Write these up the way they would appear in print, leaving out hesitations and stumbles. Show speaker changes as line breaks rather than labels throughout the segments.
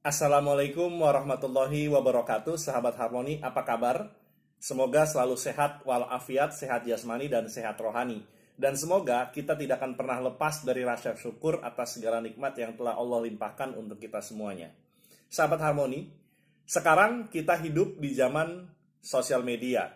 Assalamualaikum warahmatullahi wabarakatuh, sahabat Harmoni, apa kabar? Semoga selalu sehat walafiat, sehat jasmani dan sehat rohani. Dan semoga kita tidak akan pernah lepas dari rasa syukur atas segala nikmat yang telah Allah limpahkan untuk kita semuanya. Sahabat Harmoni, sekarang kita hidup di zaman sosial media.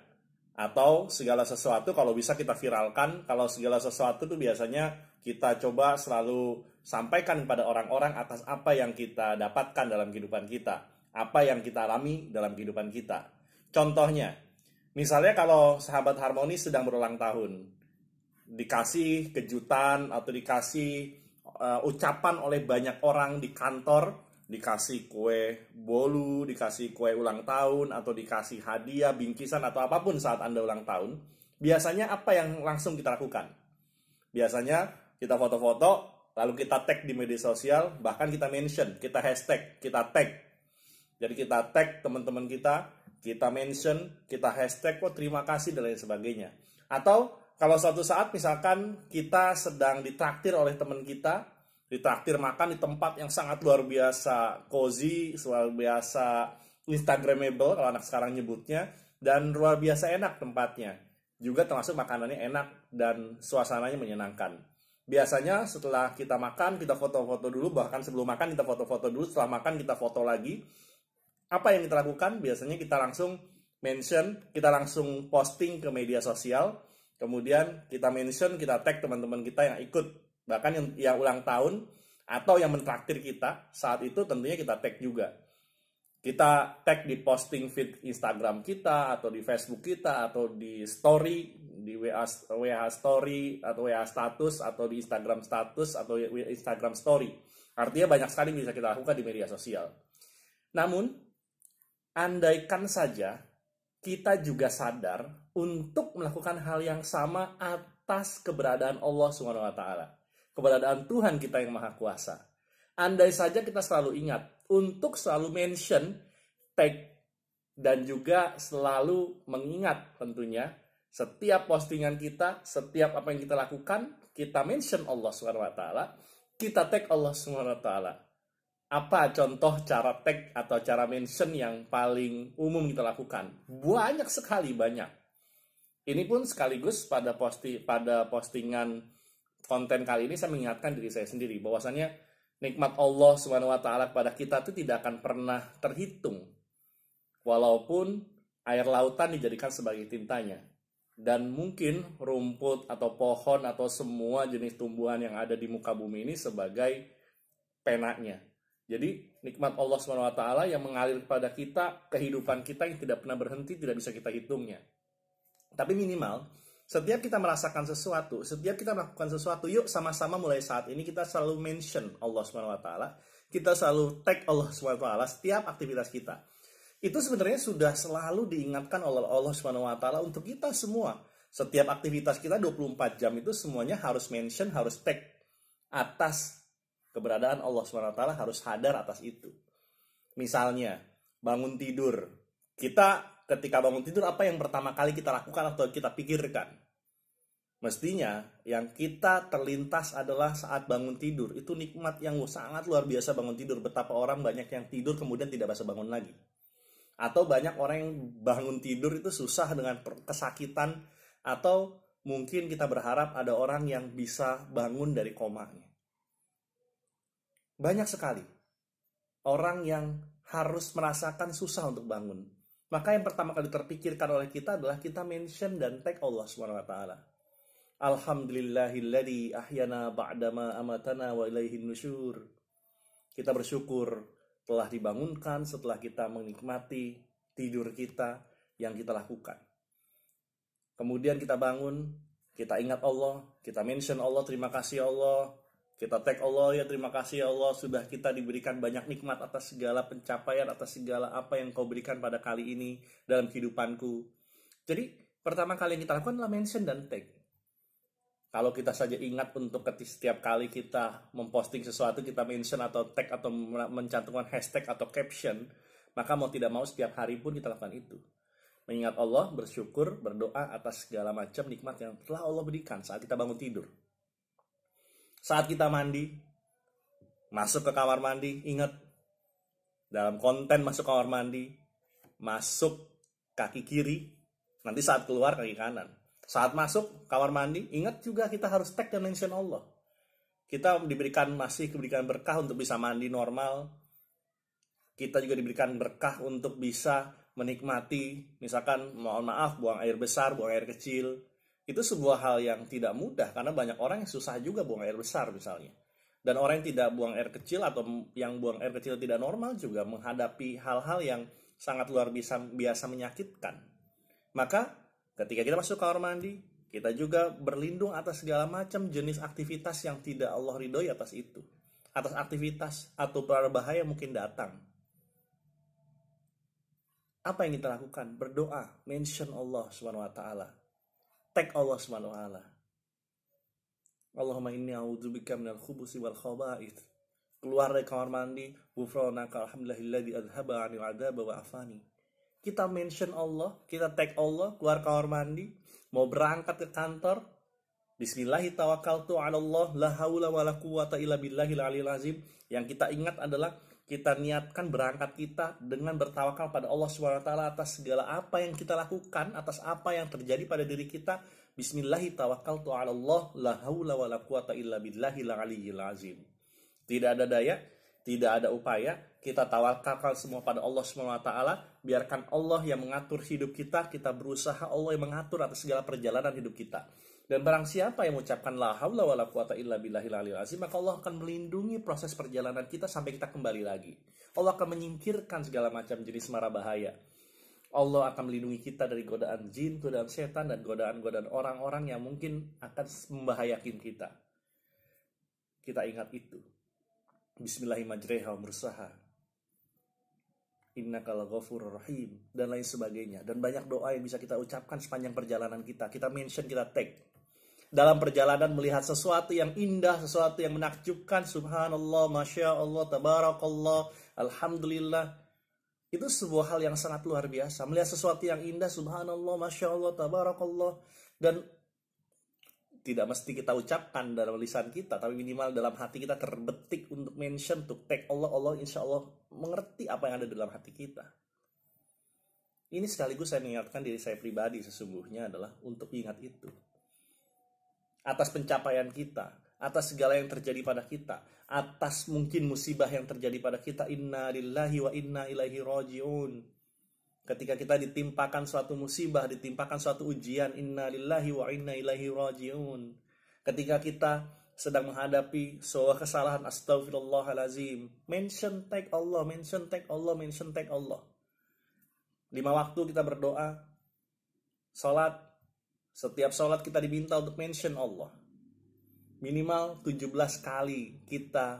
Atau segala sesuatu kalau bisa kita viralkan, kalau segala sesuatu itu biasanya kita coba selalu sampaikan kepada orang-orang atas apa yang kita dapatkan dalam kehidupan kita, apa yang kita alami dalam kehidupan kita. Contohnya, misalnya kalau sahabat Harmoni sedang berulang tahun, dikasih kejutan atau dikasih ucapan oleh banyak orang di kantor, dikasih kue bolu, dikasih kue ulang tahun, atau dikasih hadiah, bingkisan, atau apapun saat Anda ulang tahun, biasanya apa yang langsung kita lakukan? Biasanya kita foto-foto, lalu kita tag di media sosial, bahkan kita mention, kita hashtag, kita tag. Jadi kita tag teman-teman kita mention, kita hashtag, oh terima kasih, dan lain sebagainya. Atau kalau suatu saat misalkan kita sedang ditraktir oleh teman kita, ditraktir makan di tempat yang sangat luar biasa cozy, luar biasa instagramable kalau anak sekarang nyebutnya, dan luar biasa enak tempatnya. Juga termasuk makanannya enak dan suasananya menyenangkan. Biasanya setelah kita makan, kita foto-foto dulu, bahkan sebelum makan kita foto-foto dulu, setelah makan kita foto lagi. Apa yang kita lakukan? Biasanya kita langsung mention, kita langsung posting ke media sosial, kemudian kita mention, kita tag teman-teman kita yang ikut, bahkan yang ulang tahun atau yang mentraktir kita saat itu tentunya kita tag juga. Kita tag di posting feed Instagram kita, atau di Facebook kita, atau di story, di WA story, atau WA status, atau di Instagram status, atau Instagram story. Artinya banyak sekali bisa kita lakukan di media sosial. Namun, andaikan saja kita juga sadar untuk melakukan hal yang sama atas keberadaan Allah SWT, keberadaan Tuhan kita yang Maha Kuasa. Andai saja kita selalu ingat untuk selalu mention, tag, dan juga selalu mengingat tentunya setiap postingan kita, setiap apa yang kita lakukan, kita mention Allah SWT, kita tag Allah SWT. Apa contoh cara tag atau cara mention yang paling umum kita lakukan? Banyak sekali, banyak. Ini pun sekaligus pada postingan konten kali ini saya mengingatkan diri saya sendiri bahwasannya nikmat Allah SWT kepada kita itu tidak akan pernah terhitung walaupun air lautan dijadikan sebagai tintanya, dan mungkin rumput atau pohon atau semua jenis tumbuhan yang ada di muka bumi ini sebagai penanya. Jadi nikmat Allah SWT yang mengalir kepada kita, kehidupan kita yang tidak pernah berhenti, tidak bisa kita hitungnya. Tapi minimal setiap kita merasakan sesuatu, setiap kita melakukan sesuatu, yuk sama-sama mulai saat ini kita selalu mention Allah SWT, kita selalu tag Allah SWT setiap aktivitas kita. Itu sebenarnya sudah selalu diingatkan oleh Allah SWT untuk kita semua. Setiap aktivitas kita 24 jam itu semuanya harus mention, harus tag atas keberadaan Allah SWT, harus sadar atas itu. Misalnya, bangun tidur. Kita ketika bangun tidur, apa yang pertama kali kita lakukan atau kita pikirkan? Mestinya yang kita terlintas adalah saat bangun tidur. Itu nikmat yang sangat luar biasa bangun tidur. Betapa orang banyak yang tidur kemudian tidak bisa bangun lagi. Atau banyak orang yang bangun tidur itu susah dengan kesakitan. Atau mungkin kita berharap ada orang yang bisa bangun dari komanya. Banyak sekali orang yang harus merasakan susah untuk bangun. Maka yang pertama kali terpikirkan oleh kita adalah kita mention dan tag Allah SWT. Alhamdulillahilladzi ahyana ba'dama amatana wa ilaihin nusyur. Kita bersyukur telah dibangunkan setelah kita menikmati tidur kita yang kita lakukan. Kemudian kita bangun, kita ingat Allah, kita mention Allah, terima kasih Allah. Kita tag Allah, ya terima kasih Allah, sudah kita diberikan banyak nikmat atas segala pencapaian, atas segala apa yang kau berikan pada kali ini dalam kehidupanku. Jadi pertama kali yang kita lakukan adalah mention dan tag. Kalau kita saja ingat untuk setiap kali kita memposting sesuatu, kita mention atau tag atau mencantumkan hashtag atau caption, maka mau tidak mau setiap hari pun kita lakukan itu. Mengingat Allah, bersyukur, berdoa atas segala macam nikmat yang telah Allah berikan saat kita bangun tidur. Saat kita mandi, masuk ke kamar mandi, ingat Dalam konten masuk kamar mandi, masuk kaki kiri, nanti saat keluar kaki kanan. Saat masuk kamar mandi, ingat juga kita harus tag dan mention Allah. Kita masih diberikan berkah untuk bisa mandi normal. Kita juga diberikan berkah untuk bisa menikmati, misalkan mohon maaf, buang air besar, buang air kecil. Itu sebuah hal yang tidak mudah, karena banyak orang yang susah juga buang air besar misalnya. Dan orang yang tidak buang air kecil atau yang buang air kecil tidak normal juga menghadapi hal-hal yang sangat luar biasa menyakitkan. Maka ketika kita masuk kamar mandi, kita juga berlindung atas segala macam jenis aktivitas yang tidak Allah ridhoi atas itu. Atas aktivitas atau berbahaya mungkin datang. Apa yang kita lakukan? Berdoa, mention Allah Subhanahu wa taala. Tag Allah Subhanahu wa taala. Allahumma inni a'udzubika minal khubusi wal khaba'ith. Keluar dari kamar mandi, ghufranaka alhamdulillahilladzi adhaba 'anil 'adzaba wa afani. Kita mention Allah, kita tag Allah, keluar kamar mandi, mau berangkat ke kantor, bismillahi tawakkaltu 'alallah la haula wala quwata illa billahil 'aliyyil azim. Yang kita ingat adalah kita niatkan berangkat kita dengan bertawakal pada Allah SWT atas segala apa yang kita lakukan, atas apa yang terjadi pada diri kita. Bismillahi tawakkaltu 'alallah la haula wala quwata illa billahil 'aliyyil azim. Tidak ada daya, tidak ada upaya, kita tawakalkan semua pada Allah SWT. Biarkan Allah yang mengatur hidup kita berusaha, Allah yang mengatur atas segala perjalanan hidup kita. Dan barang siapa yang mengucapkan la haula wala quwata illa billahil aliyil azim, maka Allah akan melindungi proses perjalanan kita sampai kita kembali lagi. Allah akan menyingkirkan segala macam jenis mara bahaya. Allah akan melindungi kita dari godaan jin, godaan setan, dan godaan-godaan orang-orang yang mungkin akan membahayakan kita. Kita ingat itu. Bismillahirrahmanirrahim wa mursaha. Innaka laghafurur rahim, dan lain sebagainya. Dan banyak doa yang bisa kita ucapkan sepanjang perjalanan kita. Kita mention, kita tag. Dalam perjalanan melihat sesuatu yang indah, sesuatu yang menakjubkan, subhanallah, masya Allah, tabarakallah, alhamdulillah. Itu sebuah hal yang sangat luar biasa. Melihat sesuatu yang indah, subhanallah, masya Allah, tabarakallah. Dan tidak mesti kita ucapkan dalam lisan kita, tapi minimal dalam hati kita terbetik untuk mention, untuk tag Allah. Allah insya Allah mengerti apa yang ada dalam hati kita. Ini sekaligus saya mengingatkan diri saya pribadi sesungguhnya adalah untuk ingat itu. Atas pencapaian kita, atas segala yang terjadi pada kita, atas mungkin musibah yang terjadi pada kita, inna lillahi wa inna ilaihi raji'un. Ketika kita ditimpakan suatu musibah, ditimpakan suatu ujian, inna lillahi wa inna ilaihi raji'un. Ketika kita sedang menghadapi sebuah kesalahan, astagfirullahalazim, mention tag Allah, mention tag Allah, mention tag Allah. 5 waktu kita berdoa, salat. Setiap sholat kita diminta untuk mention Allah. Minimal 17 kali kita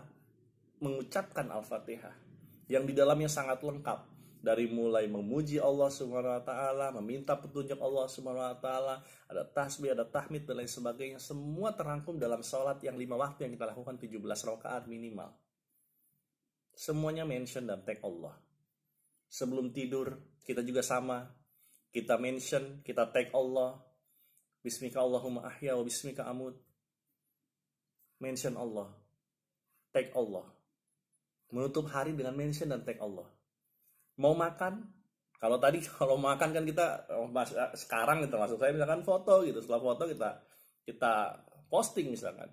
mengucapkan Al-Fatihah. Yang di dalamnya sangat lengkap. Dari mulai memuji Allah Subhanahu wa taala, meminta petunjuk Allah Subhanahu wa taala, ada tasbih, ada tahmid dan lain sebagainya, semua terangkum dalam sholat yang 5 waktu yang kita lakukan 17 rakaat minimal. Semuanya mention dan tag Allah. Sebelum tidur kita juga sama. Kita mention, kita tag Allah. Bismika Allahumma ahya wa bismika amut. Mention Allah, tag Allah. Menutup hari dengan mention dan tag Allah. Mau makan, kalau makan kan kita sekarang gitu, maksud saya misalkan foto gitu, setelah foto kita posting misalkan.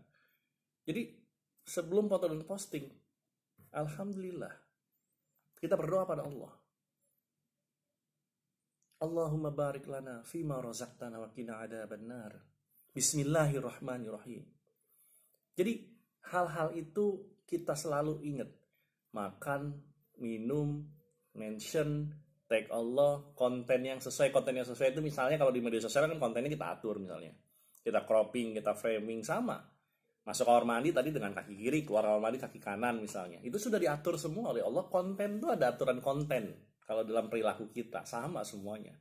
Jadi sebelum foto dan posting, alhamdulillah kita berdoa pada Allah. Allahumma barik lana fima razaqtana wa qina adzabannar. Bismillahirrahmanirrahim. Jadi hal-hal itu kita selalu ingat. Makan, minum, mention, tag Allah, konten yang sesuai itu misalnya kalau di media sosial kan kontennya kita atur misalnya. Kita cropping, kita framing sama. Masuk kamar mandi tadi dengan kaki kiri, keluar kamar mandi kaki kanan misalnya. Itu sudah diatur semua oleh Allah. Konten itu ada aturan konten. Kalau dalam perilaku kita, sama semuanya.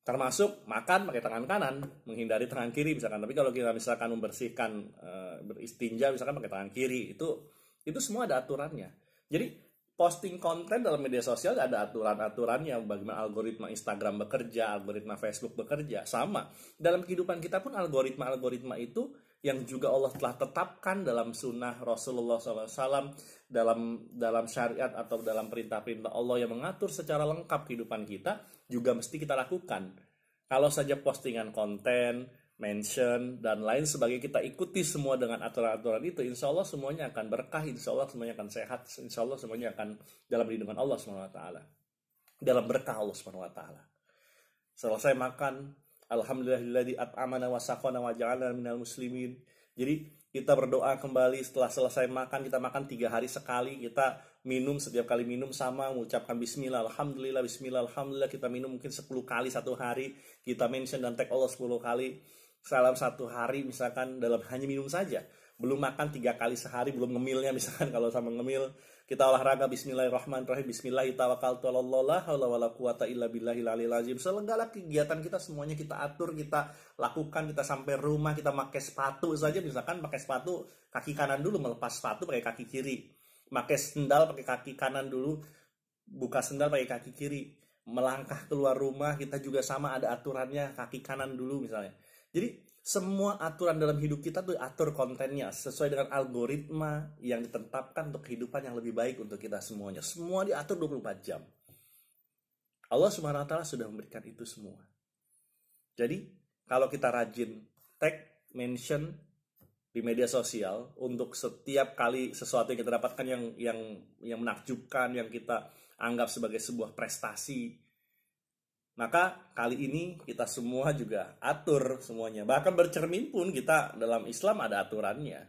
Termasuk makan pakai tangan kanan, menghindari tangan kiri misalkan. Tapi kalau kita misalkan membersihkan, beristinja misalkan pakai tangan kiri, itu semua ada aturannya. Jadi posting konten dalam media sosial ada aturan-aturannya. Bagaimana algoritma Instagram bekerja, algoritma Facebook bekerja, sama. Dalam kehidupan kita pun algoritma itu yang juga Allah telah tetapkan dalam sunnah Rasulullah SAW, dalam syariat atau dalam perintah-perintah Allah yang mengatur secara lengkap kehidupan kita, juga mesti kita lakukan. Kalau saja postingan konten, mention, dan lain sebagainya kita ikuti semua dengan aturan-aturan itu, insya Allah semuanya akan berkah, insya Allah semuanya akan sehat, insya Allah semuanya akan dalam lindungan Allah SWT, dalam berkah Allah SWT. Selesai makan, alhamdulillahilladzi at'amana wa saqana wa ja'alana minal muslimin. Jadi kita berdoa kembali setelah selesai makan, kita makan 3 hari sekali, kita minum setiap kali minum sama mengucapkan bismillah, alhamdulillah, bismillah, alhamdulillah. Kita minum mungkin 10 kali satu hari, kita mention dan tag Allah 10 kali dalam satu hari, misalkan dalam hanya minum saja. Belum makan 3 kali sehari, belum ngemilnya, misalkan kalau sama ngemil, kita olahraga bismillahirrahmanirrahim, bismillahi tawakkaltu 'alallah, la haula wala quwata illa billahil aliyil azim. Segala kegiatan kita semuanya kita atur, kita lakukan, kita sampai rumah, kita pakai sepatu saja, misalkan pakai sepatu kaki kanan dulu, melepas sepatu pakai kaki kiri. Pakai sendal pakai kaki kanan dulu, buka sendal pakai kaki kiri. Melangkah keluar rumah kita juga sama, ada aturannya, kaki kanan dulu misalnya. Jadi semua aturan dalam hidup kita tuh atur kontennya sesuai dengan algoritma yang ditetapkan untuk kehidupan yang lebih baik untuk kita semuanya. Semua diatur 24 jam. Allah Subhanahu wa taala sudah memberikan itu semua. Jadi kalau kita rajin tag, mention di media sosial untuk setiap kali sesuatu yang kita dapatkan yang menakjubkan, yang kita anggap sebagai sebuah prestasi, maka kali ini kita semua juga atur semuanya. Bahkan bercermin pun kita dalam Islam ada aturannya.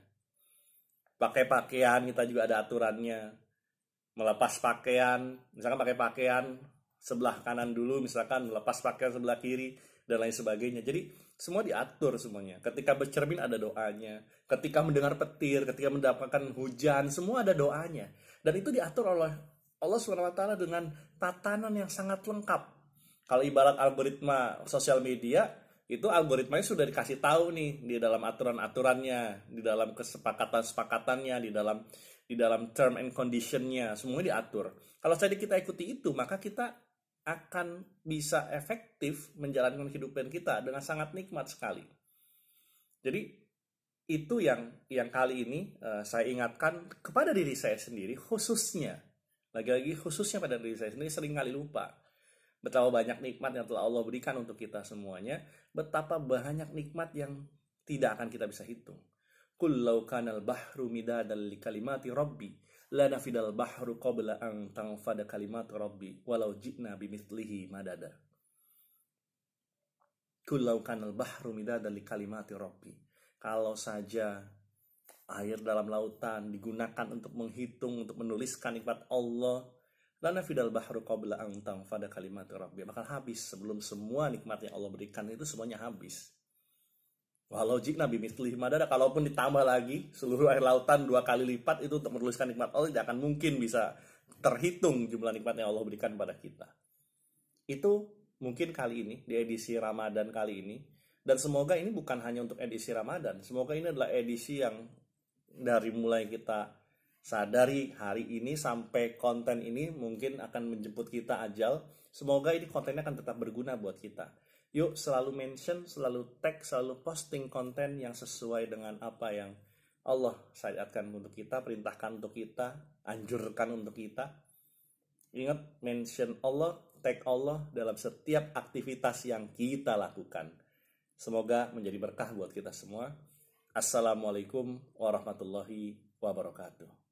Pakai pakaian kita juga ada aturannya. Melepas pakaian, misalkan pakai pakaian sebelah kanan dulu, misalkan melepas pakaian sebelah kiri, dan lain sebagainya. Jadi semua diatur semuanya. Ketika bercermin ada doanya. Ketika mendengar petir, ketika mendapatkan hujan, semua ada doanya. Dan itu diatur oleh Allah SWT dengan tatanan yang sangat lengkap. Kalau ibarat algoritma sosial media, itu algoritmanya sudah dikasih tahu nih di dalam aturan-aturannya, di dalam kesepakatan-sepakatannya, di dalam term and conditionnya, semuanya diatur. Kalau saja kita ikuti itu, maka kita akan bisa efektif menjalankan kehidupan kita dengan sangat nikmat sekali. Jadi itu yang kali ini saya ingatkan kepada diri saya sendiri, khususnya, lagi-lagi khususnya pada diri saya sendiri, sering kali lupa betapa banyak nikmat yang telah Allah berikan untuk kita semuanya, betapa banyak nikmat yang tidak akan kita bisa hitung. Qul law kanal bahru midadan li kalimati rabbi la nafidal bahru qabla an tanfada kalimatu rabbi walau ji'na bimithlihi madada. Qul law kanal bahru midadan li kalimati rabbi. Kalau saja air dalam lautan digunakan untuk menghitung, untuk menuliskan nikmat Allah, lana fidal bahru qabla an tanfada kalimatu rabbi, bakal habis sebelum semua nikmat yang Allah berikan itu semuanya habis. Walau jika Nabi mithlihi madada, kalaupun ditambah lagi seluruh air lautan 2 kali lipat itu untuk menuliskan nikmat Allah, tidak akan mungkin bisa terhitung jumlah nikmat yang Allah berikan pada kita. Itu mungkin kali ini di edisi Ramadan kali ini, dan semoga ini bukan hanya untuk edisi Ramadan, semoga ini adalah edisi yang dari mulai kita sadari hari ini sampai konten ini mungkin akan menjemput kita ajal. Semoga ini kontennya akan tetap berguna buat kita. Yuk selalu mention, selalu tag, selalu posting konten yang sesuai dengan apa yang Allah syariatkan untuk kita, perintahkan untuk kita, anjurkan untuk kita. Ingat, mention Allah, tag Allah dalam setiap aktivitas yang kita lakukan. Semoga menjadi berkah buat kita semua. Assalamualaikum warahmatullahi wabarakatuh.